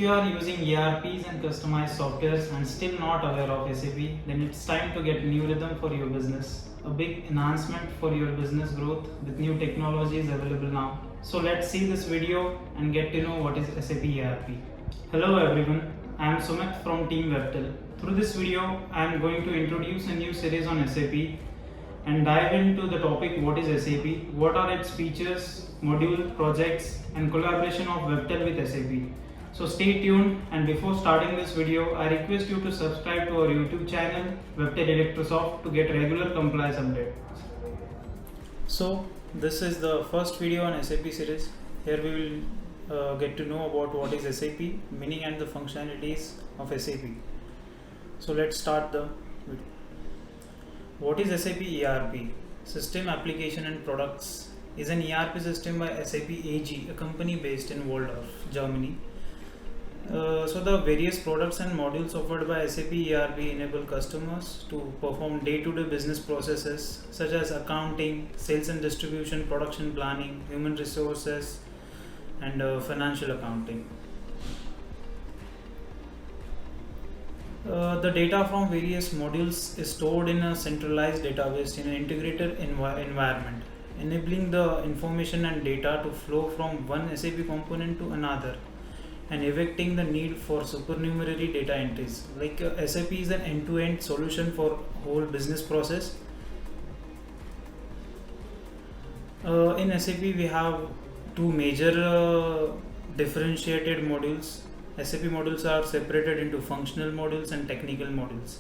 you are using ERPs and customized softwares and still not aware of SAP, then it's time to get new rhythm for your business. A big enhancement for your business growth with new technologies available now. So let's see this video and get to know what is SAP ERP. Hello everyone, I am Sumit from Team Webtel. Through this video, I am going to introduce a new series on SAP and dive into the topic what is SAP, what are its features, module, projects and collaboration of Webtel with SAP. So stay tuned, and before starting this video, I request you to subscribe to our YouTube channel Webtel Electrosoft to get regular compliance updates. So this is the first video on SAP series. Here we will get to know about what is SAP, meaning and the functionalities of SAP. So let's start the video. What is SAP ERP? System Application and Products is an ERP system by SAP AG, a company based in Waldorf, Germany. So the various products and modules offered by SAP ERP enable customers to perform day-to-day business processes such as accounting, sales and distribution, production planning, human resources, and financial accounting. The data from various modules is stored in a centralized database in an integrated environment, enabling the information and data to flow from one SAP component to another, and evicting the need for supernumerary data entries. Like SAP is an end-to-end solution for whole business process. In SAP we have two major differentiated modules. SAP modules are separated into functional modules and technical modules.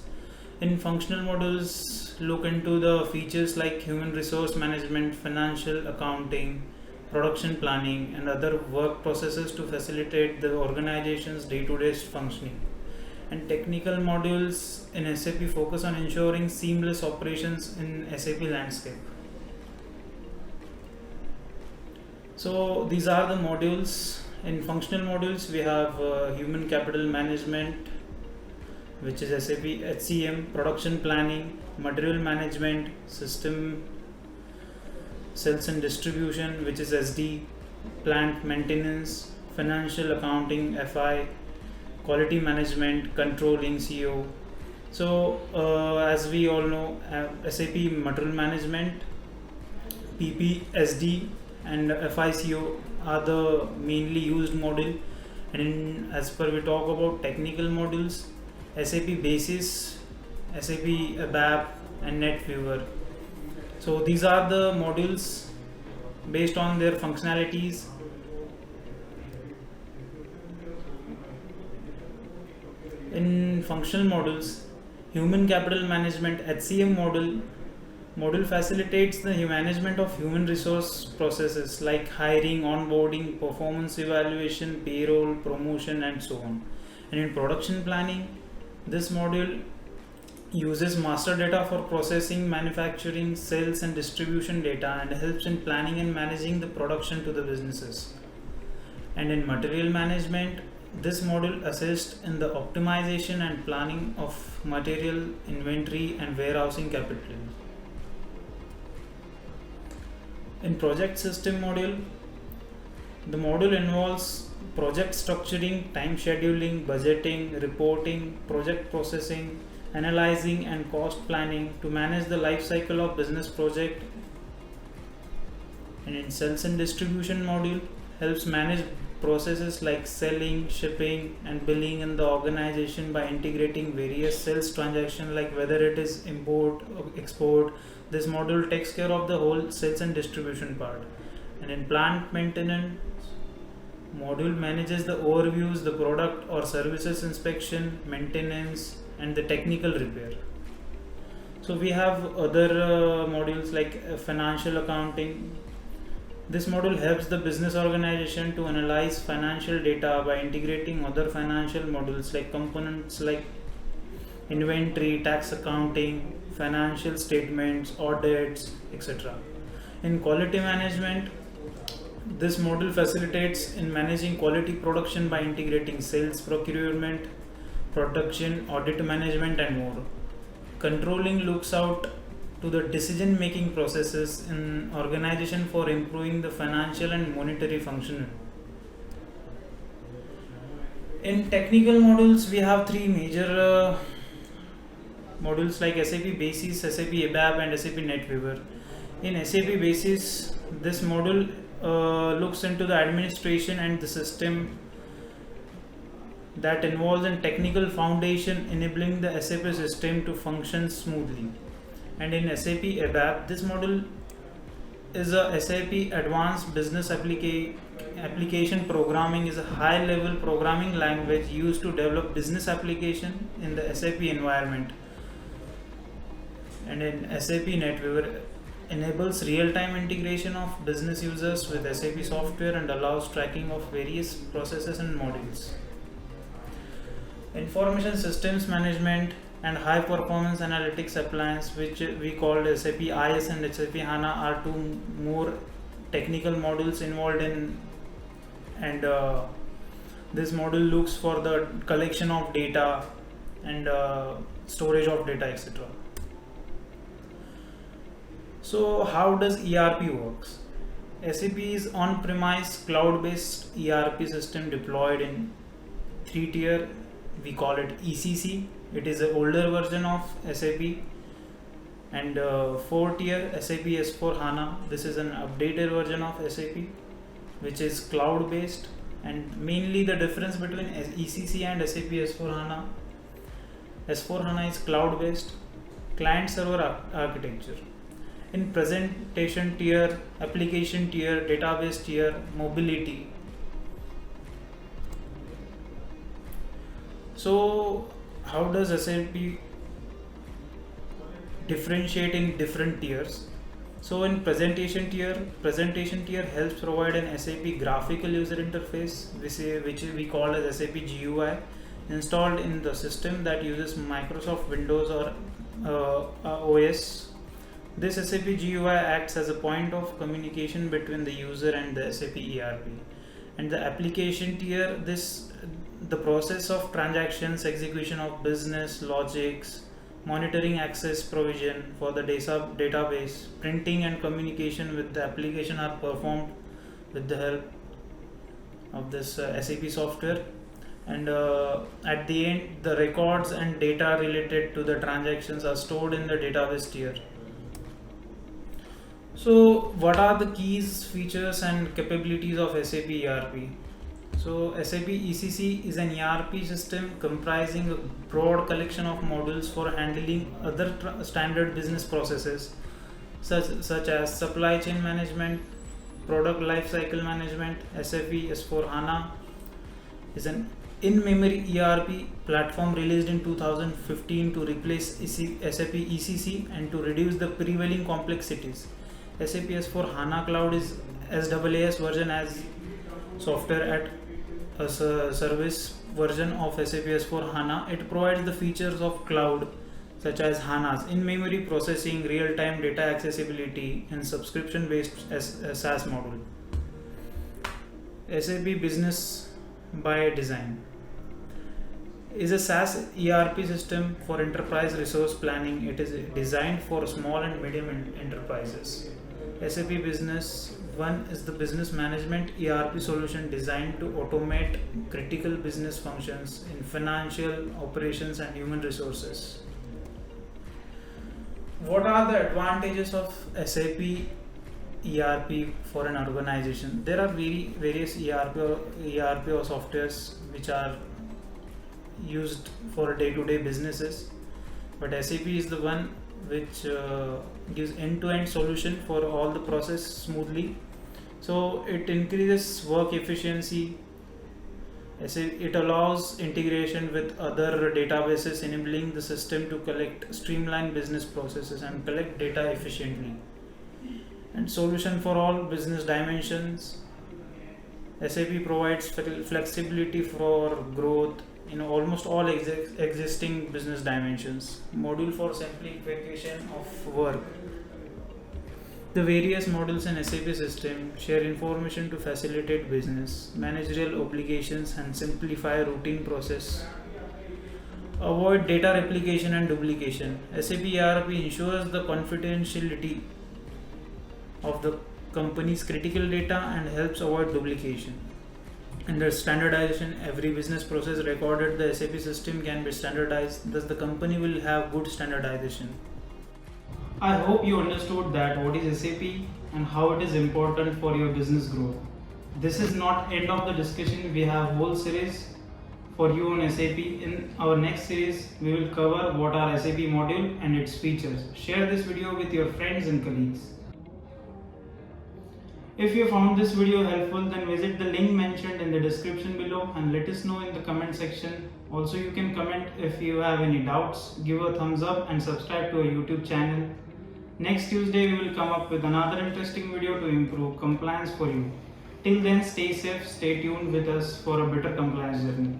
In functional modules, look into the features like human resource management, financial accounting, production planning and other work processes to facilitate the organization's day-to-day functioning. And technical modules in SAP focus on ensuring seamless operations in SAP landscape. So these are the modules. In functional modules we have human capital management, which is SAP HCM, production planning, material management, system sales and distribution, which is SD, plant maintenance, financial accounting, FI, quality management, controlling, CO. So as we all know, SAP material management, PP, SD and FICO are the mainly used module. And as per we talk about technical modules, SAP Basis, SAP ABAP and NetWeaver. So these are the modules based on their functionalities. In functional modules, human capital management HCM module facilitates the management of human resource processes like hiring, onboarding, performance evaluation, payroll, promotion and so on. And in production planning, this module uses master data for processing, manufacturing, sales and distribution data and helps in planning and managing the production to the businesses. And in material management, this module assists in the optimization and planning of material, inventory and warehousing capital. In project system module, the module involves project structuring, time scheduling, budgeting, reporting, project processing, analyzing and cost planning to manage the life cycle of business project. And in sales and distribution module helps manage processes like selling, shipping and billing in the organization by integrating various sales transactions like whether it is import or export. This module takes care of the whole sales and distribution part. And in plant maintenance module manages the overviews, the product or services inspection, maintenance and the technical repair. So we have other modules like financial accounting. This module helps the business organization to analyze financial data by integrating other financial modules like components like inventory, tax accounting, financial statements, audits, etc. In quality management, this module facilitates in managing quality production by integrating sales, procurement, production, audit management and more. Controlling looks out to the decision making processes in organization for improving the financial and monetary function. In technical modules, we have three major modules like SAP Basis, SAP ERP and SAP NetWeaver. In SAP Basis, this module looks into the administration and the system that involves a technical foundation enabling the SAP system to function smoothly. And in SAP ERP, this module is a SAP Advanced Business Application Programming is a high-level programming language used to develop business application in the SAP environment. And in SAP NetWeaver enables real-time integration of business users with SAP software and allows tracking of various processes and modules. Information systems management and high performance analytics appliance, which we call SAP IS and SAP HANA, are two more technical modules involved in, and this module looks for the collection of data and storage of data, etc. So how does ERP works? SAP is on-premise cloud-based ERP system deployed in 3-tier. We call it ECC. It is an older version of SAP. And 4-tier SAP S4 HANA. This is an updated version of SAP, which is cloud-based. And mainly the difference between ECC and SAP S4 HANA. S4 HANA is cloud-based, client-server architecture. In presentation tier, application tier, database tier, mobility. So how does SAP differentiate in different tiers? So in presentation tier helps provide an SAP graphical user interface, which we call as SAP GUI, installed in the system that uses Microsoft Windows or OS. This SAP GUI acts as a point of communication between the user and the SAP ERP. And the application tier, the process of transactions, execution of business logics, monitoring access provision for the database, printing and communication with the application are performed with the help of this SAP software. And at the end, the records and data related to the transactions are stored in the database tier. So what are the keys, features and capabilities of SAP ERP? So SAP ECC is an ERP system comprising a broad collection of modules for handling other standard business processes such as supply chain management, product lifecycle management. SAP S4 HANA is an in-memory ERP platform released in 2015 to replace SAP ECC and to reduce the prevailing complexities. SAP S4 HANA Cloud is SaaS version as software at a service version of SAP S4 HANA. It provides the features of cloud such as HANA's in-memory processing, real-time data accessibility, and subscription-based SaaS module. SAP Business by Design is a SaaS ERP system for enterprise resource planning. It is designed for small and medium enterprises. SAP Business One is the business management ERP solution designed to automate critical business functions in financial, operations and human resources. What are the advantages of SAP ERP for an organization? There are various ERP or softwares which are used for day-to-day businesses, but SAP is the one which gives end-to-end solution for all the process smoothly. So it increases work efficiency. It allows integration with other databases, enabling the system to collect streamlined business processes and collect data efficiently. And solution for all business dimensions. SAP provides flexibility for growth in almost all existing business dimensions. Module for simplification of work. The various modules in SAP system share information to facilitate business, managerial obligations and simplify routine process. Avoid data replication and duplication. SAP ERP ensures the confidentiality of the company's critical data and helps avoid duplication. Under standardization, every business process recorded in the SAP system can be standardized, thus the company will have good standardization. I hope you understood that what is SAP and how it is important for your business growth. This is not end of the discussion. We have whole series for you on SAP. In our next series, we will cover what are SAP module and its features. Share this video with your friends and colleagues. If you found this video helpful, then visit the link mentioned in the description below and let us know in the comment section. Also, you can comment if you have any doubts, give a thumbs up and subscribe to our YouTube channel. Next Tuesday, we will come up with another interesting video to improve compliance for you. Till then, stay safe, stay tuned with us for a better compliance journey.